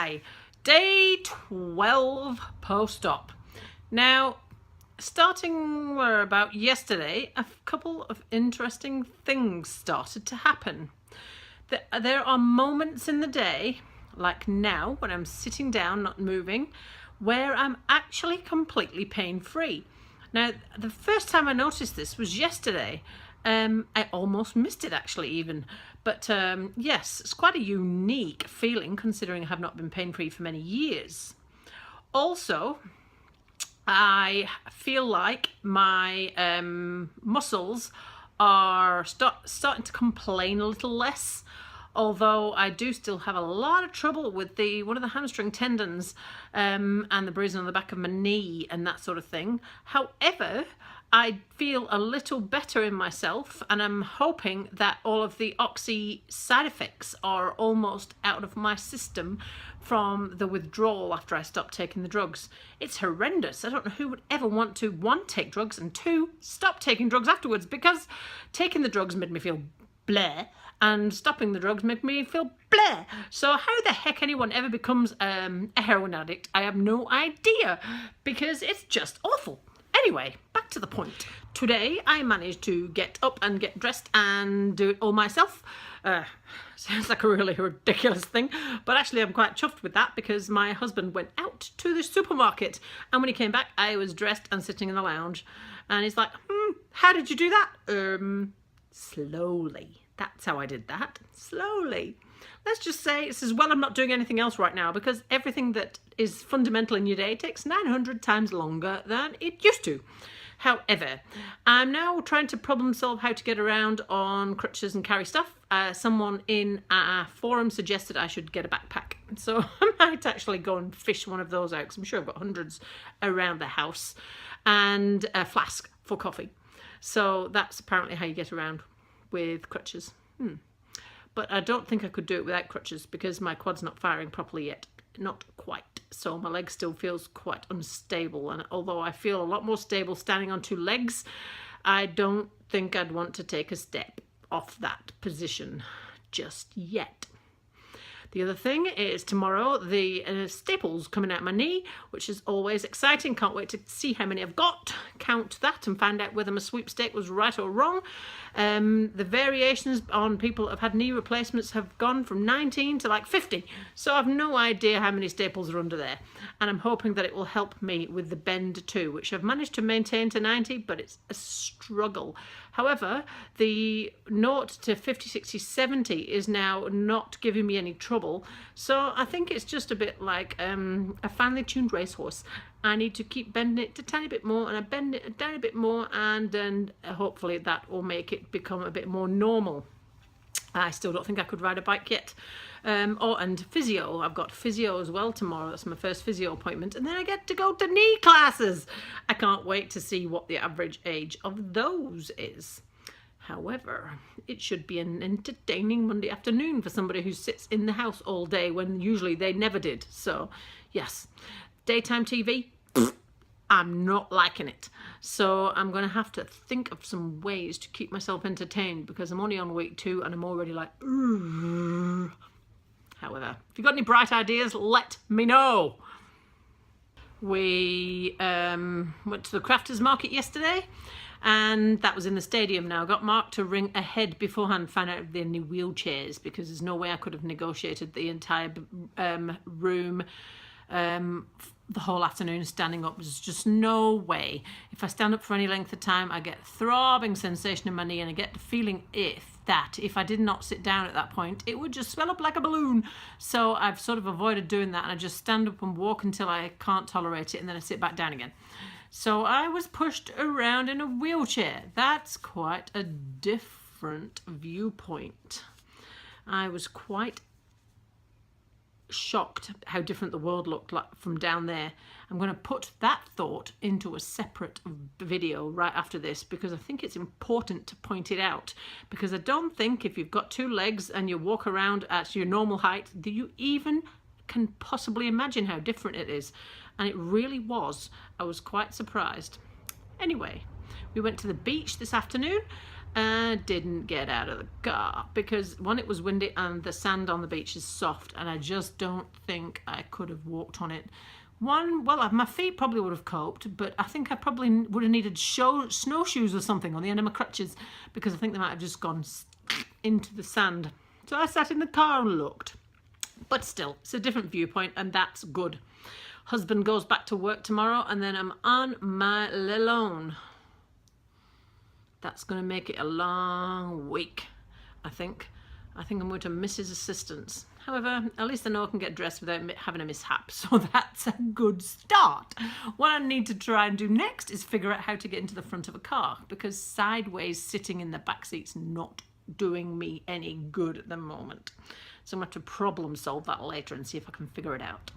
Hi, day 12 post-op. Now, starting about yesterday, a couple of interesting things started to happen. There are moments in the day, like now, when I'm sitting down, not moving, where I'm actually completely pain-free. Now, the first time I noticed this was yesterday. I almost missed it actually even. But yes, it's quite a unique feeling considering I have not been pain-free for many years. Also, I feel like my muscles are starting to complain a little less, although I do still have a lot of trouble with one of the hamstring tendons and the bruising on the back of my knee and that sort of thing. However, I feel a little better in myself, and I'm hoping that all of the oxy side effects are almost out of my system from the withdrawal after I stopped taking the drugs. It's horrendous. I don't know who would ever want to, one, take drugs, and two, stop taking drugs afterwards, because taking the drugs made me feel bleh, and stopping the drugs made me feel bleh. So how the heck anyone ever becomes a heroin addict, I have no idea, because it's just awful. Anyway, back to the point. Today I managed to get up and get dressed and do it all myself. Sounds like a really ridiculous thing, but actually I'm quite chuffed with that because my husband went out to the supermarket, and when he came back I was dressed and sitting in the lounge, and he's like, how did you do that? Slowly. That's how I did that. Slowly. Let's just say it's as well I'm not doing anything else right now, because everything that is fundamental in your day takes 900 times longer than it used to. However, I'm now trying to problem solve how to get around on crutches and carry stuff. Someone in a forum suggested I should get a backpack, so I might actually go and fish one of those out, because I'm sure I've got hundreds around the house, and a flask for coffee. So that's apparently how you get around with crutches. But I don't think I could do it without crutches, because my quad's not firing properly yet. Not quite. So my leg still feels quite unstable, and although I feel a lot more stable standing on two legs, I don't think I'd want to take a step off that position just yet. The other thing is tomorrow the staples coming out my knee, which is always exciting. Can't wait to see how many I've got, count that, and find out whether my sweepstake was right or wrong. The variations on people that have had knee replacements have gone from 19 to like 50, so I've no idea how many staples are under there, and I'm hoping that it will help me with the bend too, which I've managed to maintain to 90, but it's a struggle. However, the 0 to 50, 60, 70 is now not giving me any trouble, so I think it's just a bit like a finely tuned racehorse. I need to keep bending it a tiny bit more, and I bend it a tiny bit more, and then hopefully that will make it become a bit more normal. I still don't think I could ride a bike yet. And physio. I've got physio as well tomorrow. That's my first physio appointment. And then I get to go to knee classes. I can't wait to see what the average age of those is. However, it should be an entertaining Monday afternoon for somebody who sits in the house all day when usually they never did. So, yes. Daytime TV, I'm not liking it. So I'm going to have to think of some ways to keep myself entertained, because I'm only on week 2 and I'm already like, ooh. However, if you've got any bright ideas, let me know. We went to the crafters market yesterday, and that was in the stadium. Now I got Mark to ring ahead beforehand, find out if they had any wheelchairs, because there's no way I could have negotiated the entire room the whole afternoon standing up. There's just no way. If I stand up for any length of time, I get a throbbing sensation in my knee, and I get the feeling if I did not sit down at that point, it would just swell up like a balloon. So I've sort of avoided doing that, and I just stand up and walk until I can't tolerate it, and then I sit back down again. So I was pushed around in a wheelchair. That's quite a different viewpoint. I was quite shocked how different the world looked like from down there. I'm going to put that thought into a separate video right after this, because I think it's important to point it out, because I don't think if you've got 2 legs and you walk around at your normal height that you even can possibly imagine how different it is. And it really was. I was quite surprised. Anyway, we went to the beach this afternoon, I didn't get out of the car because one, it was windy and the sand on the beach is soft, and I just don't think I could have walked on it. One, well, my feet probably would have coped, but I think I probably would have needed snowshoes or something on the end of my crutches, because I think they might have just gone into the sand. So I sat in the car and looked. But still, it's a different viewpoint, and that's good. Husband goes back to work tomorrow, and then I'm on my little own. That's going to make it a long week, I think. I think I'm going to miss his assistance. However, at least I know I can get dressed without having a mishap, so that's a good start. What I need to try and do next is figure out how to get into the front of a car, because sideways sitting in the back seat's not doing me any good at the moment. So I'm going to have to problem solve that later and see if I can figure it out.